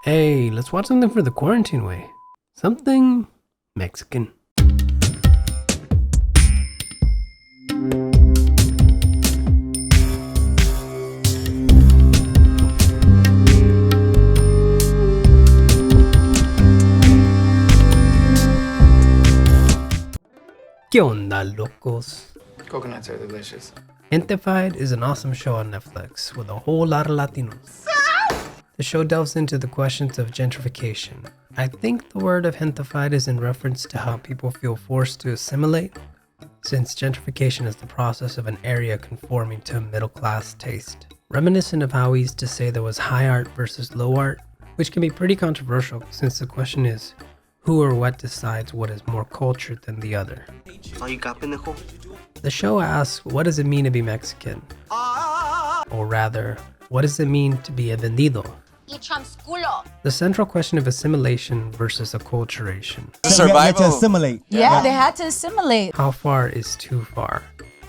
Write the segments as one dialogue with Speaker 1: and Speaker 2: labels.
Speaker 1: Hey, let's watch something for the quarantine way. Something Mexican. ¿Qué onda, lokos?
Speaker 2: Coconuts are delicious.
Speaker 1: Gentefied is an awesome show on Netflix with a whole lot of Latinos. The show delves into the questions of gentrification. I think the word of gentefied is in reference to how people feel forced to assimilate, since gentrification is the process of an area conforming to a middle-class taste. Reminiscent of how we used to say there was high art versus low art, which can be pretty controversial since the question is, who or what decides what is more cultured than the other? The show asks, what does it mean to be Mexican? Or rather, what does it mean to be a vendido? The central question of assimilation versus acculturation.
Speaker 3: Survival. They had to assimilate.
Speaker 4: Yeah, they had to assimilate.
Speaker 1: How far is too far?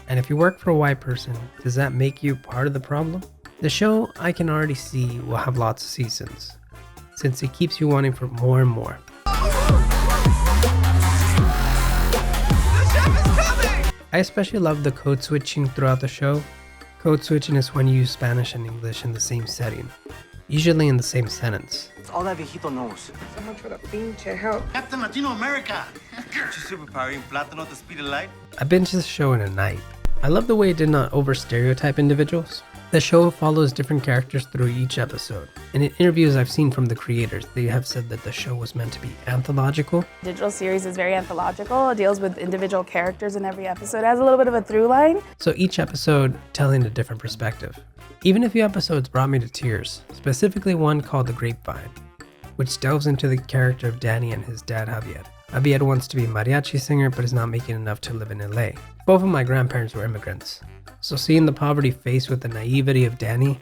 Speaker 1: And if you work for a white person, does that make you part of the problem? The show, I can already see, will have lots of seasons, since it keeps you wanting for more and more. I especially love the code switching throughout the show. Code switching is when you use Spanish and English in the same setting, usually in the same sentence.
Speaker 3: It's all that viejito knows.
Speaker 2: So much for the pinche help.
Speaker 5: Captain Latino America! What's your superpower, eating plátano at the speed of light?
Speaker 1: I binged this show in a night. I love the way it did not over-stereotype individuals. The show follows different characters through each episode, and in interviews I've seen from the creators, they have said that the show was meant to be anthological.
Speaker 6: Digital series is very anthological. It deals with individual characters in every episode. It has a little bit of a through line.
Speaker 1: So each episode telling a different perspective. Even a few episodes brought me to tears, specifically one called The Grapevine, which delves into the character of Danny and his dad Javier. Javier wants to be a mariachi singer but is not making enough to live in LA. Both of my grandparents were immigrants, so seeing the poverty faced with the naivety of Danny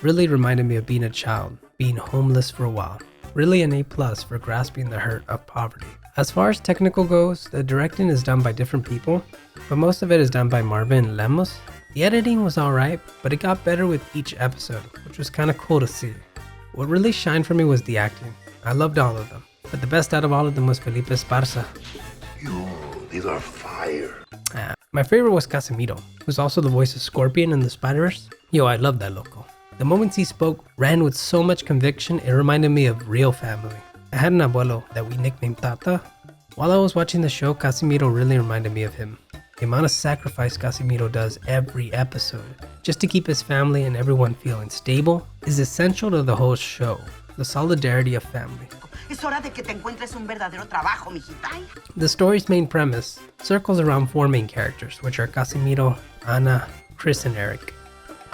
Speaker 1: really reminded me of being a child, being homeless for a while. Really an A+ for grasping the hurt of poverty. As far as technical goes, the directing is done by different people, but most of it is done by Marvin Lemos. The editing was alright, but it got better with each episode, which was kinda cool to see. What really shined for me was the acting. I loved all of them, but the best out of all of them was Felipe Esparza.
Speaker 7: These are fire.
Speaker 1: My favorite was Casimiro, who's also the voice of Scorpion in the Spider-Verse. Yo, I love that loco. The moments he spoke ran with so much conviction, it reminded me of real family. I had an abuelo that we nicknamed Tata. While I was watching the show, Casimiro really reminded me of him. The amount of sacrifice Casimiro does every episode, just to keep his family and everyone feeling stable, is essential to the whole show. The solidarity of family. The story's main premise circles around four main characters, which are Casimiro, Ana, Chris, and Eric.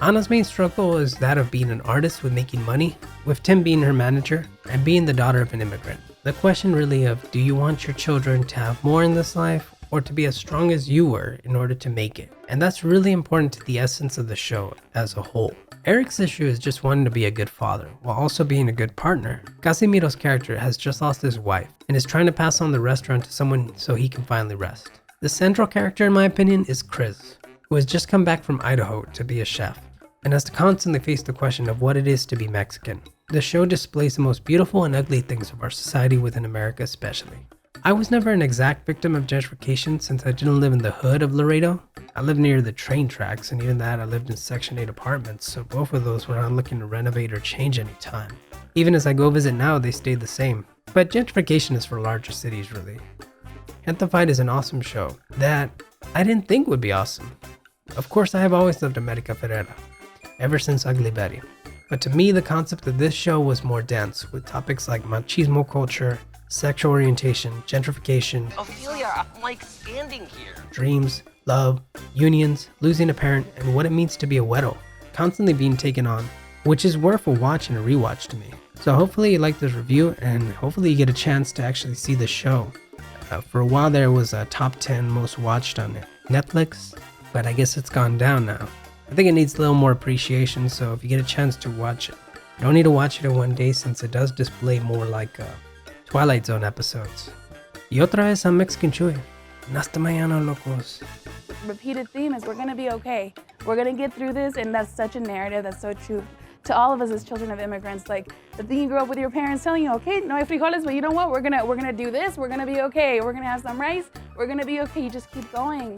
Speaker 1: Ana's main struggle is that of being an artist with making money, with Tim being her manager, and being the daughter of an immigrant. The question really of, do you want your children to have more in this life, or to be as strong as you were in order to make it? And that's really important to the essence of the show as a whole. Eric's issue is just wanting to be a good father, while also being a good partner. Casimiro's character has just lost his wife, and is trying to pass on the restaurant to someone so he can finally rest. The central character in my opinion is Chris, who has just come back from Idaho to be a chef, and has to constantly face the question of what it is to be Mexican. The show displays the most beautiful and ugly things of our society within America especially. I was never an exact victim of gentrification since I didn't live in the hood of Laredo. I lived near the train tracks, and even that I lived in Section 8 apartments, so both of those were not looking to renovate or change any time. Even as I go visit now, they stayed the same. But gentrification is for larger cities really. Gentefied is an awesome show that I didn't think would be awesome. Of course, I have always loved America Ferrera, ever since Ugly Betty. But to me, the concept of this show was more dense, with topics like machismo culture, sexual orientation, gentrification,
Speaker 5: Ophelia, I'm like standing here.
Speaker 1: dreams, love, unions, losing a parent, and what it means to be a widow, constantly being taken on, which is worth a watch and a rewatch to me. So hopefully you like this review, and hopefully you get a chance to actually see the show. For a while there was a top 10 most watched on Netflix, but I guess it's gone down now. I think it needs a little more appreciation, so if you get a chance to watch it, you don't need to watch it in one day since it does display more like Twilight Zone episodes. Y otra vez I'm Mexican Chewy. Hasta Manana, lokos.
Speaker 6: Repeated theme is we're gonna be okay. We're gonna get through this, and that's such a narrative that's so true to all of us as children of immigrants, like the thing you grew up with your parents telling you, okay, no hay frijoles, but you know what? We're gonna do this. We're gonna be okay. We're gonna have some rice. We're gonna be okay. You just keep going.